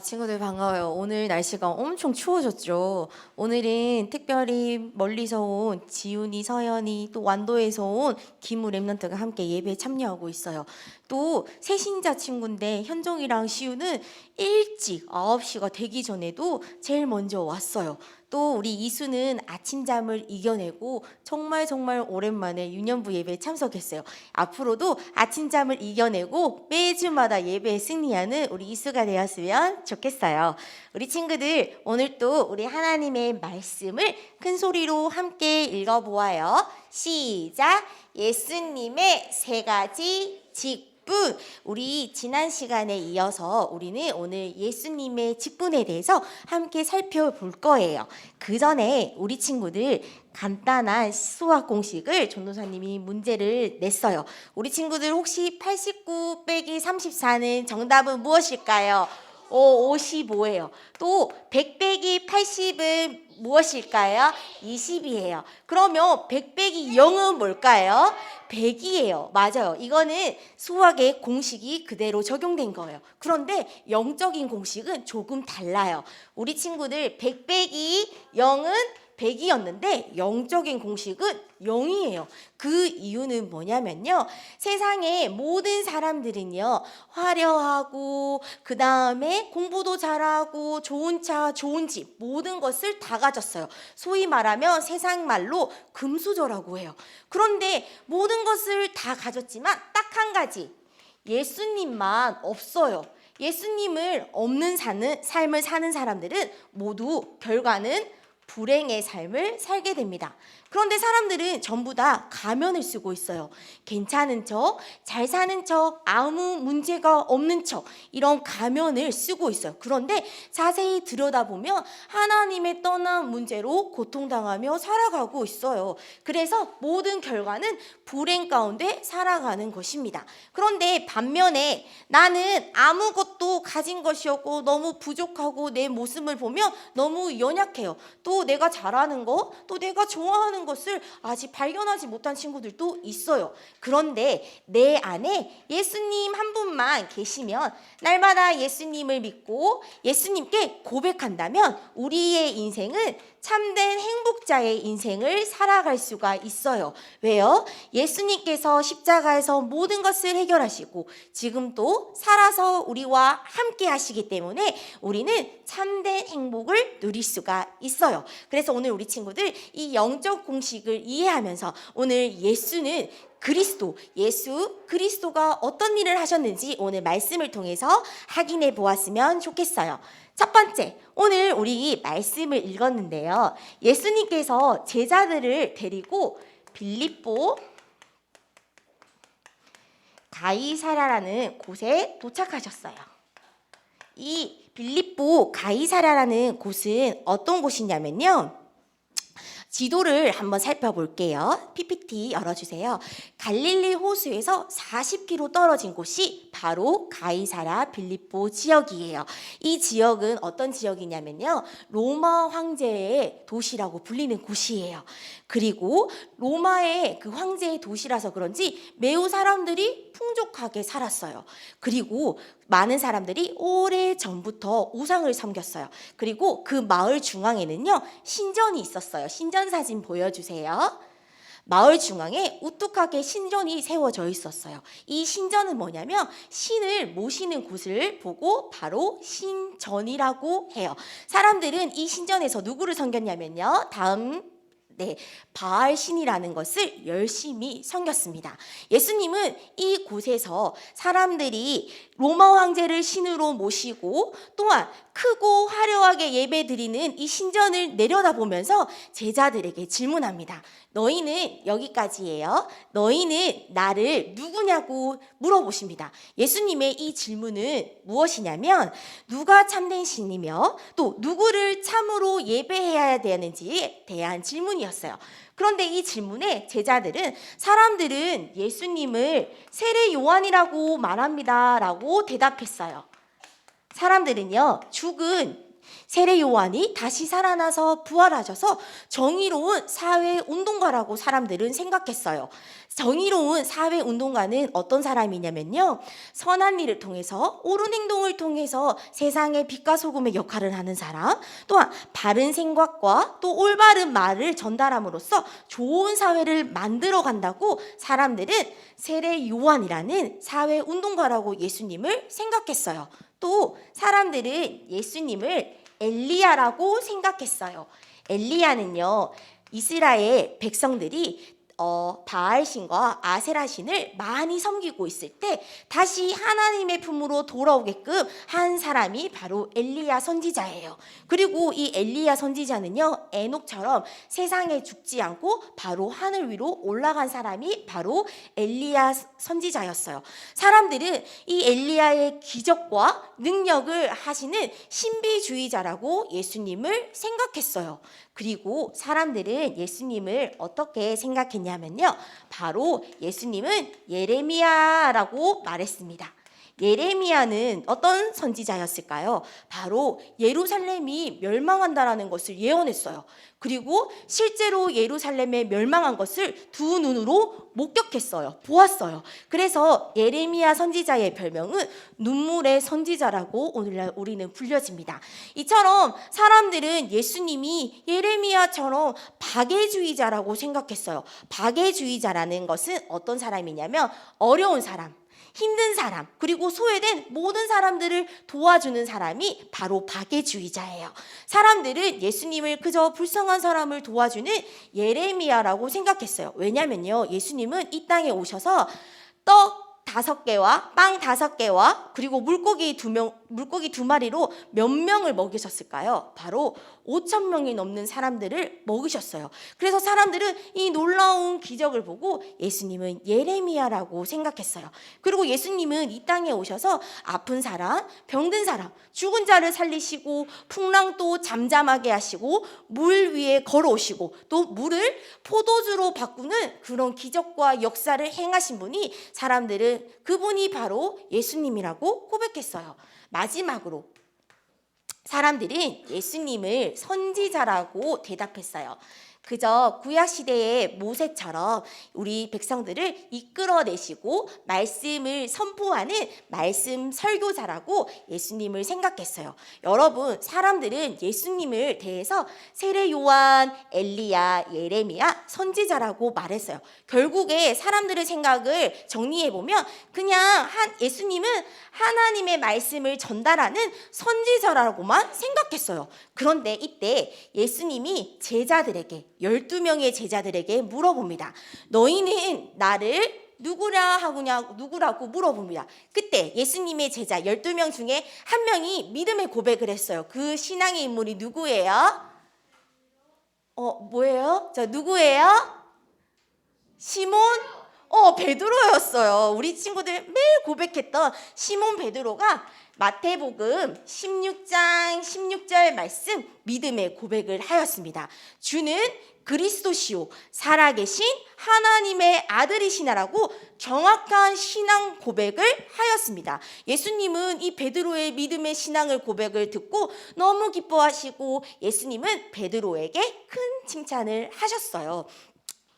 친구들 반가워요. 오늘 날씨가 엄청 추워졌죠. 오늘은 특별히 멀리서 온 지훈이, 서연이, 또 완도에서 온 김우 랩런트가 함께 예배에 참여하고 있어요. 또 새신자 친구인데 현종이랑 시우는 일찍 9시가 되기 전에도 제일 먼저 왔어요. 또 우리 이수는 아침잠을 이겨내고 정말 오랜만에 유년부 예배에 참석했어요. 앞으로도 아침잠을 이겨내고 매주마다 예배에 승리하는 우리 이수가 되었으면 좋겠어요. 우리 친구들, 오늘 또 우리 하나님의 말씀을 큰 소리로 함께 읽어보아요. 시작! 예수님의 세 가지 직분. 우리 지난 시간에 이어서 우리는 오늘 예수님의 직분에 대해서 함께 살펴볼 거예요. 그 전에 우리 친구들 간단한 수학 공식을 전도사님이 문제를 냈어요. 우리 친구들 혹시 89 빼기 34는 정답은 무엇일까요? 55예요. 또 100 빼기 80은 무엇일까요? 20이에요. 그러면 100 빼기 0은 뭘까요? 100이에요. 맞아요. 이거는 수학의 공식이 그대로 적용된 거예요. 그런데 영적인 공식은 조금 달라요. 우리 친구들 100 빼기 0은 100이었는데 영적인 공식은 0이에요. 그 이유는 뭐냐면요, 세상의 모든 사람들은요 화려하고 그 다음에 공부도 잘하고 좋은 차 좋은 집 모든 것을 다 가졌어요. 소위 말하면 세상 말로 금수저라고 해요. 그런데 모든 것을 다 가졌지만 딱 한 가지, 예수님만 없어요. 예수님을 없는 삶을 사는 사람들은 모두 결과는 불행의 삶을 살게 됩니다. 그런데 사람들은 전부 다 가면을 쓰고 있어요. 괜찮은 척, 잘 사는 척, 아무 문제가 없는 척, 이런 가면을 쓰고 있어요. 그런데 자세히 들여다보면 하나님의 떠난 문제로 고통당하며 살아가고 있어요. 그래서 모든 결과는 불행 가운데 살아가는 것입니다. 그런데 반면에 나는 아무것도 가진 것이 없고 너무 부족하고 내 모습을 보면 너무 연약해요. 또 내가 잘하는 거, 또 내가 좋아하는 것을 아직 발견하지 못한 친구들도 있어요. 그런데 내 안에 예수님 한 분만 계시면, 날마다 예수님을 믿고 예수님께 고백한다면 우리의 인생은 참된 행복자의 인생을 살아갈 수가 있어요. 왜요? 예수님께서 십자가에서 모든 것을 해결하시고 지금도 살아서 우리와 함께 하시기 때문에 우리는 참된 행복을 누릴 수가 있어요. 그래서 오늘 우리 친구들 이 영적 공식을 이해하면서 오늘 예수는 그리스도, 예수 그리스도가 어떤 일을 하셨는지 오늘 말씀을 통해서 확인해 보았으면 좋겠어요. 첫 번째, 오늘 우리 말씀을 읽었는데요, 예수님께서 제자들을 데리고 빌립보 가이사랴라는 곳에 도착하셨어요. 이 빌립보 가이사랴라는 곳은 어떤 곳이냐면요, 지도를 한번 살펴볼게요. PPT 열어주세요. 갈릴리 호수에서 40km 떨어진 곳이 바로 가이사랴 빌립보 지역이에요. 이 지역은 어떤 지역이냐면요, 로마 황제의 도시라고 불리는 곳이에요. 그리고 로마의 그 황제의 도시라서 그런지 매우 사람들이 풍족하게 살았어요. 그리고 많은 사람들이 오래전부터 우상을 섬겼어요. 그리고 그 마을 중앙에는요 신전이 있었어요. 신전 사진 보여주세요. 마을 중앙에 우뚝하게 신전이 세워져 있었어요. 이 신전은 뭐냐면 신을 모시는 곳을 보고 바로 신전이라고 해요. 사람들은 이 신전에서 누구를 섬겼냐면요, 바알 신이라는 것을 열심히 섬겼습니다. 예수님은 이 곳에서 사람들이 로마 황제를 신으로 모시고 또한 크고 화려하게 예배드리는 이 신전을 내려다보면서 제자들에게 질문합니다. 너희는 여기까지예요. 너희는 나를 누구냐고 물어보십니다. 예수님의 이 질문은 무엇이냐면 누가 참된 신이며 또 누구를 참으로 예배해야 되는지에 대한 질문이었어요. 그런데 이 질문에 제자들은, 사람들은 예수님을 세례 요한이라고 말합니다 라고 대답했어요. 사람들은요, 죽은 세례 요한이 다시 살아나서 부활하셔서 정의로운 사회 운동가라고 사람들은 생각했어요. 정의로운 사회 운동가는 어떤 사람이냐면요, 선한 일을 통해서, 옳은 행동을 통해서 세상의 빛과 소금의 역할을 하는 사람, 또한 바른 생각과 또 올바른 말을 전달함으로써 좋은 사회를 만들어 간다고 사람들은 세례 요한이라는 사회 운동가라고 예수님을 생각했어요. 또 사람들은 예수님을 엘리야라고 생각했어요. 엘리야는요, 이스라엘 백성들이 바알신과 아세라신을 많이 섬기고 있을 때 다시 하나님의 품으로 돌아오게끔 한 사람이 바로 엘리야 선지자예요. 그리고 이 엘리야 선지자는요, 에녹처럼 세상에 죽지 않고 바로 하늘 위로 올라간 사람이 바로 엘리야 선지자였어요. 사람들은 이 엘리야의 기적과 능력을 하시는 신비주의자라고 예수님을 생각했어요. 그리고 사람들은 예수님을 어떻게 생각했냐면요, 바로 예수님은 예레미야라고 말했습니다. 예레미야는 어떤 선지자였을까요? 바로 예루살렘이 멸망한다라는 것을 예언했어요. 그리고 실제로 예루살렘에 멸망한 것을 두 눈으로 목격했어요. 보았어요. 그래서 예레미야 선지자의 별명은 눈물의 선지자라고 오늘날 우리는 불려집니다. 이처럼 사람들은 예수님이 예레미야처럼 박애주의자라고 생각했어요. 박애주의자라는 것은 어떤 사람이냐면 어려운 사람, 힘든 사람, 그리고 소외된 모든 사람들을 도와주는 사람이 바로 박애주의자예요. 사람들은 예수님을 그저 불쌍한 사람을 도와주는 예레미야라고 생각했어요. 왜냐면요, 예수님은 이 땅에 오셔서 떡 5개와 빵 5개와 그리고 물고기 두 마리로 몇 명을 먹이셨을까요? 바로 5,000명이 넘는 사람들을 먹으셨어요. 그래서 사람들은 이 놀라운 기적을 보고 예수님은 예레미야라고 생각했어요. 그리고 예수님은 이 땅에 오셔서 아픈 사람, 병든 사람, 죽은 자를 살리시고 풍랑도 잠잠하게 하시고 물 위에 걸어오시고 또 물을 포도주로 바꾸는 그런 기적과 역사를 행하신 분이, 사람들은 그분이 바로 예수님이라고 고백했어요. 마지막으로 사람들은 예수님을 선지자라고 대답했어요. 그저 구약시대의 모세처럼 우리 백성들을 이끌어내시고 말씀을 선포하는 말씀 설교자라고 예수님을 생각했어요. 여러분, 사람들은 예수님을 대해서 세례 요한, 엘리야, 예레미야, 선지자라고 말했어요. 결국에 사람들의 생각을 정리해보면 그냥 예수님은 하나님의 말씀을 전달하는 선지자라고만 생각했어요. 그런데 이때 예수님이 제자들에게, 12명의 제자들에게 물어봅니다. 너희는 나를 누구라고 물어봅니다. 그때 예수님의 제자 12명 중에 한 명이 믿음의 고백을 했어요. 그 신앙의 인물이 누구예요? 뭐예요? 자, 누구예요? 시몬? 베드로였어요. 우리 친구들 매일 고백했던 시몬 베드로가 마태복음 16장 16절 말씀 믿음의 고백을 하였습니다. 주는 그리스도시요 살아계신 하나님의 아들이시나라고 정확한 신앙 고백을 하였습니다. 예수님은 이 베드로의 믿음의 신앙을 고백을 듣고 너무 기뻐하시고 예수님은 베드로에게 큰 칭찬을 하셨어요.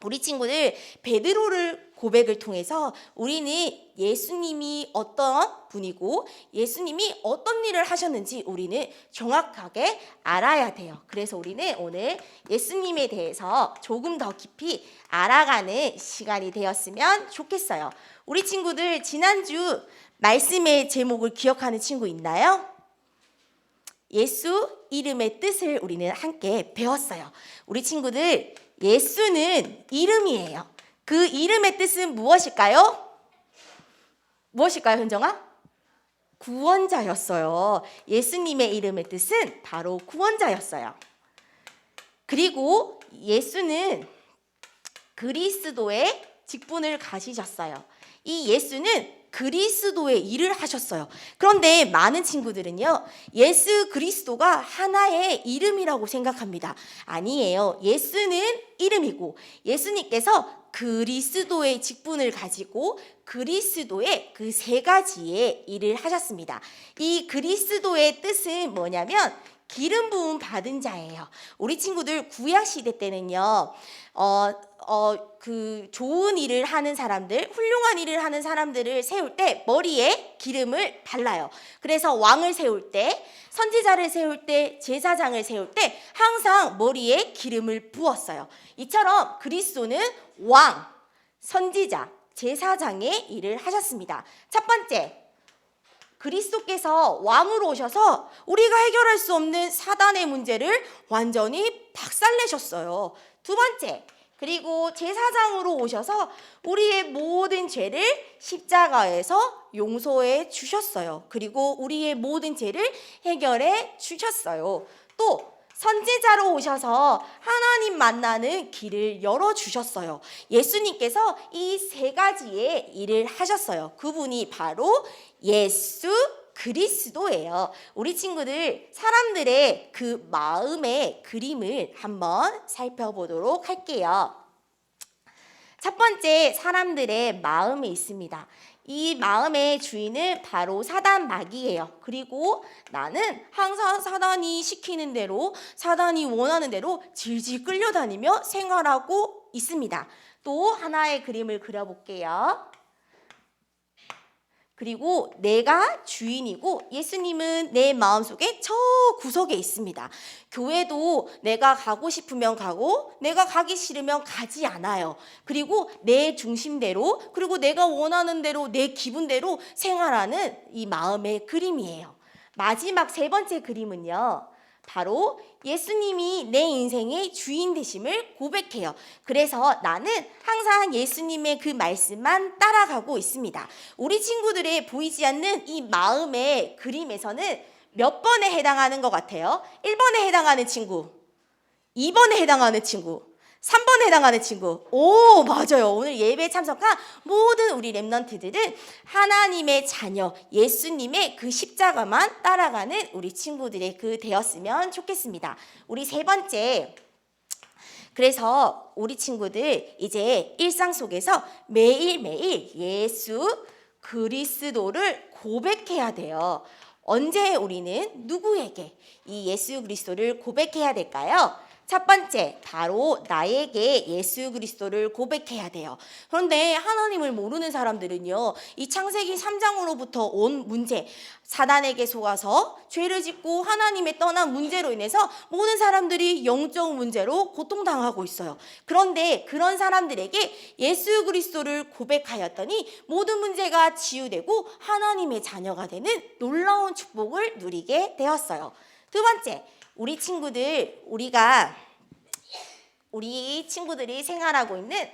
우리 친구들, 베드로를 고백을 통해서 우리는 예수님이 어떤 분이고 예수님이 어떤 일을 하셨는지 우리는 정확하게 알아야 돼요. 그래서 우리는 오늘 예수님에 대해서 조금 더 깊이 알아가는 시간이 되었으면 좋겠어요. 우리 친구들, 지난주 말씀의 제목을 기억하는 친구 있나요? 예수 이름의 뜻을 우리는 함께 배웠어요. 우리 친구들, 예수는 이름이에요. 그 이름의 뜻은 무엇일까요? 무엇일까요, 현정아? 구원자였어요. 예수님의 이름의 뜻은 바로 구원자였어요. 그리고 예수는 그리스도의 직분을 가지셨어요. 이 예수는 그리스도의 일을 하셨어요. 그런데 많은 친구들은요, 예수 그리스도가 하나의 이름이라고 생각합니다. 아니에요. 예수는 이름이고 예수님께서 그리스도의 직분을 가지고 그리스도의 그 3가지의 일을 하셨습니다. 이 그리스도의 뜻은 뭐냐면 기름 부음 받은 자예요. 우리 친구들 구약 시대 때는요. 그 좋은 일을 하는 사람들, 훌륭한 일을 하는 사람들을 세울 때 머리에 기름을 발라요. 그래서 왕을 세울 때, 선지자를 세울 때, 제사장을 세울 때 항상 머리에 기름을 부었어요. 이처럼 그리스도는 왕, 선지자, 제사장의 일을 하셨습니다. 첫 번째, 그리스도께서 왕으로 오셔서 우리가 해결할 수 없는 사단의 문제를 완전히 박살내셨어요. 두 번째, 그리고 제사장으로 오셔서 우리의 모든 죄를 십자가에서 용서해 주셨어요. 그리고 우리의 모든 죄를 해결해 주셨어요. 또 선지자로 오셔서 하나님 만나는 길을 열어주셨어요. 예수님께서 이 세 가지의 일을 하셨어요. 그분이 바로 예수 그리스도예요. 우리 친구들, 사람들의 그 마음의 그림을 한번 살펴보도록 할게요. 첫 번째, 사람들의 마음이 있습니다. 이 마음의 주인은 바로 사단 마귀예요. 그리고 나는 항상 사단이 시키는 대로, 사단이 원하는 대로 질질 끌려다니며 생활하고 있습니다. 또 하나의 그림을 그려볼게요. 그리고 내가 주인이고 예수님은 내 마음속에 저 구석에 있습니다. 교회도 내가 가고 싶으면 가고 내가 가기 싫으면 가지 않아요. 그리고 내 중심대로, 그리고 내가 원하는 대로, 내 기분대로 생활하는 이 마음의 그림이에요. 마지막 세 번째 그림은요, 바로 예수님이 내 인생의 주인 되심을 고백해요. 그래서 나는 항상 예수님의 그 말씀만 따라가고 있습니다. 우리 친구들의 보이지 않는 이 마음의 그림에서는 몇 번에 해당하는 것 같아요? 1번에 해당하는 친구, 2번에 해당하는 친구, 3번에 해당하는 친구. 오, 맞아요. 오늘 예배에 참석한 모든 우리 렘넌트들은 하나님의 자녀, 예수님의 그 십자가만 따라가는 우리 친구들의 그 되었으면 좋겠습니다. 우리 세 번째, 그래서 우리 친구들 이제 일상 속에서 매일매일 예수 그리스도를 고백해야 돼요. 언제 우리는 누구에게 이 예수 그리스도를 고백해야 될까요? 첫 번째, 바로 나에게 예수 그리스도를 고백해야 돼요. 그런데 하나님을 모르는 사람들은요, 이 창세기 3장으로부터 온 문제, 사단에게 속아서 죄를 짓고 하나님의 떠난 문제로 인해서 모든 사람들이 영적 문제로 고통당하고 있어요. 그런데 그런 사람들에게 예수 그리스도를 고백하였더니 모든 문제가 치유되고 하나님의 자녀가 되는 놀라운 축복을 누리게 되었어요. 두 번째, 우리 친구들이 생활하고 있는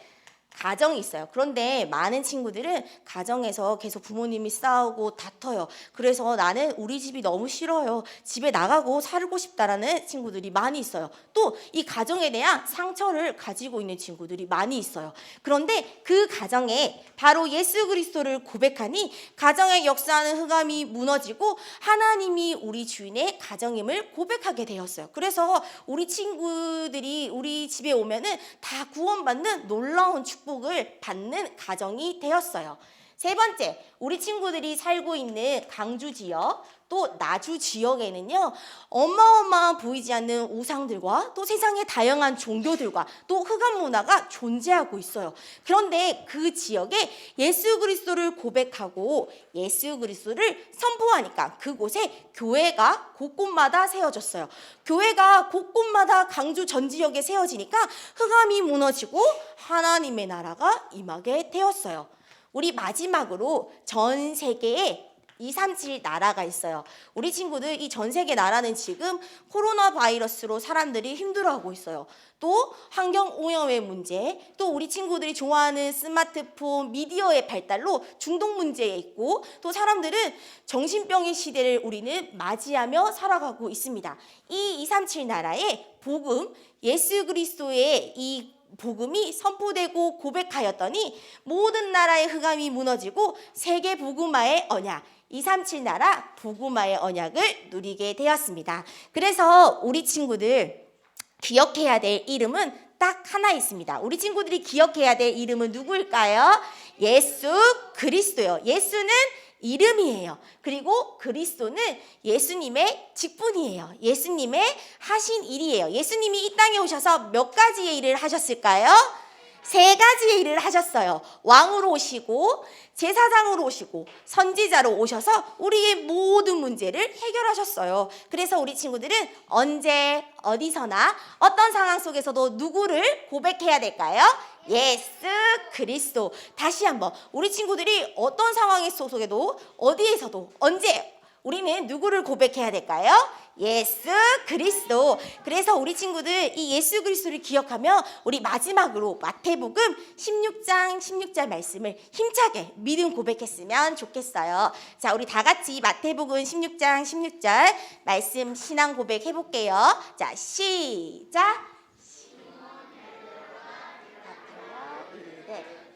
가정이 있어요. 그런데 많은 친구들은 가정에서 계속 부모님이 싸우고 다퉈요. 그래서 나는 우리 집이 너무 싫어요. 집에 나가고 살고 싶다라는 친구들이 많이 있어요. 또 이 가정에 대한 상처를 가지고 있는 친구들이 많이 있어요. 그런데 그 가정에 바로 예수 그리스도를 고백하니 가정에 역사하는 흑암이 무너지고 하나님이 우리 주인의 가정임을 고백하게 되었어요. 그래서 우리 친구들이 우리 집에 오면은 다 구원받는 놀라운 축복을 받는 가정이 되었어요. 세 번째, 우리 친구들이 살고 있는 강주 지역, 또 나주 지역에는요, 어마어마한 보이지 않는 우상들과 또 세상의 다양한 종교들과 또 흑암 문화가 존재하고 있어요. 그런데 그 지역에 예수 그리스도를 고백하고 예수 그리스도를 선포하니까 그곳에 교회가 곳곳마다 세워졌어요. 교회가 곳곳마다 강주 전 지역에 세워지니까 흑암이 무너지고 하나님의 나라가 임하게 되었어요. 우리 마지막으로 전 세계에 237 나라가 있어요. 우리 친구들 이 전 세계 나라는 지금 코로나 바이러스로 사람들이 힘들어하고 있어요. 또 환경 오염의 문제, 또 우리 친구들이 좋아하는 스마트폰, 미디어의 발달로 중독 문제에 있고, 또 사람들은 정신병의 시대를 우리는 맞이하며 살아가고 있습니다. 이 237 나라의 복음, 예수 그리스도의 이 복음이 선포되고 고백하였더니 모든 나라의 흑암이 무너지고 세계 복음화의 언약, 237 나라 복음화의 언약을 누리게 되었습니다. 그래서 우리 친구들 기억해야 될 이름은 딱 하나 있습니다. 우리 친구들이 기억해야 될 이름은 누구일까요? 예수 그리스도요. 예수는 이름이에요. 그리고 그리스도는 예수님의 직분이에요. 예수님의 하신 일이에요. 예수님이 이 땅에 오셔서 몇 가지의 일을 하셨을까요? 세 가지의 일을 하셨어요. 왕으로 오시고 제사장으로 오시고 선지자로 오셔서 우리의 모든 문제를 해결하셨어요. 그래서 우리 친구들은 언제 어디서나 어떤 상황 속에서도 누구를 고백해야 될까요? 예수 그리스도. 다시 한번 우리 친구들이 어떤 상황 속에도 어디에서도 언제 우리는 누구를 고백해야 될까요? 예수 그리스도. 그래서 우리 친구들 이 예수 그리스도를 기억하며 우리 마지막으로 마태복음 16장 16절 말씀을 힘차게 믿음 고백했으면 좋겠어요. 자, 우리 다 같이 마태복음 16장 16절 말씀 신앙 고백 해볼게요. 자, 시작.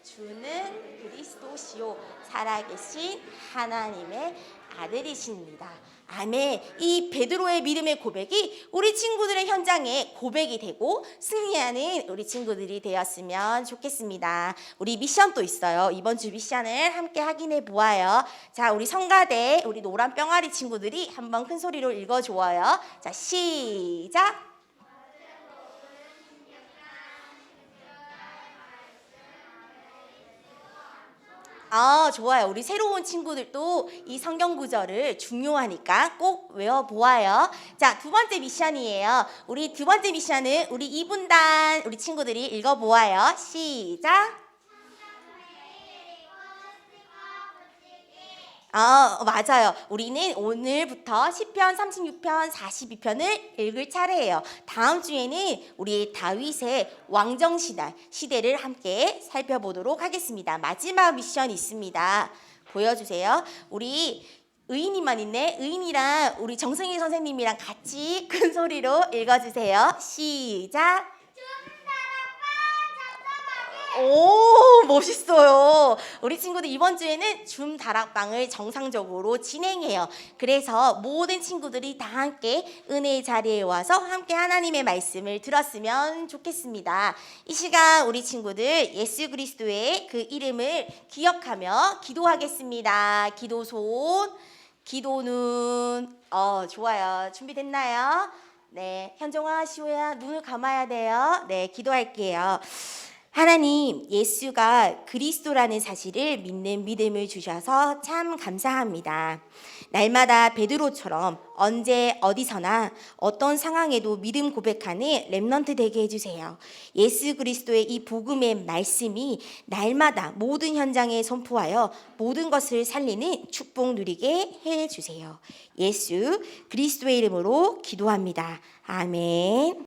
주는 그리스도시요 살아계신 하나님의 아들이십니다. 아멘. 이 베드로의 믿음의 고백이 우리 친구들의 현장에 고백이 되고 승리하는 우리 친구들이 되었으면 좋겠습니다. 우리 미션도 있어요. 이번 주 미션을 함께 확인해 보아요. 자, 우리 성가대 우리 노란 병아리 친구들이 한번 큰 소리로 읽어줘요. 자, 시작. 좋아요. 우리 새로운 친구들도 이 성경 구절을 중요하니까 꼭 외워보아요. 자, 두 번째 미션이에요. 우리 두 번째 미션은 우리 2분단 우리 친구들이 읽어보아요. 시작. 맞아요. 우리는 오늘부터 시편 36편, 42편을 읽을 차례예요. 다음 주에는 우리 다윗의 왕정 시대를 함께 살펴보도록 하겠습니다. 마지막 미션 있습니다. 보여주세요. 우리 의인이만 있네. 의인이랑 우리 정승희 선생님이랑 같이 큰 소리로 읽어주세요. 시작. 오, 멋있어요. 우리 친구들 이번 주에는 줌 다락방을 정상적으로 진행해요. 그래서 모든 친구들이 다 함께 은혜의 자리에 와서 함께 하나님의 말씀을 들었으면 좋겠습니다. 이 시간 우리 친구들 예수 그리스도의 그 이름을 기억하며 기도하겠습니다. 기도 손, 기도 눈. 좋아요. 준비됐나요? 네, 현정아, 시호야, 눈을 감아야 돼요. 네, 기도할게요. 하나님, 예수가 그리스도라는 사실을 믿는 믿음을 주셔서 참 감사합니다. 날마다 베드로처럼 언제 어디서나 어떤 상황에도 믿음 고백하는 렘넌트 되게 해주세요. 예수 그리스도의 이 복음의 말씀이 날마다 모든 현장에 선포하여 모든 것을 살리는 축복 누리게 해주세요. 예수 그리스도의 이름으로 기도합니다. 아멘.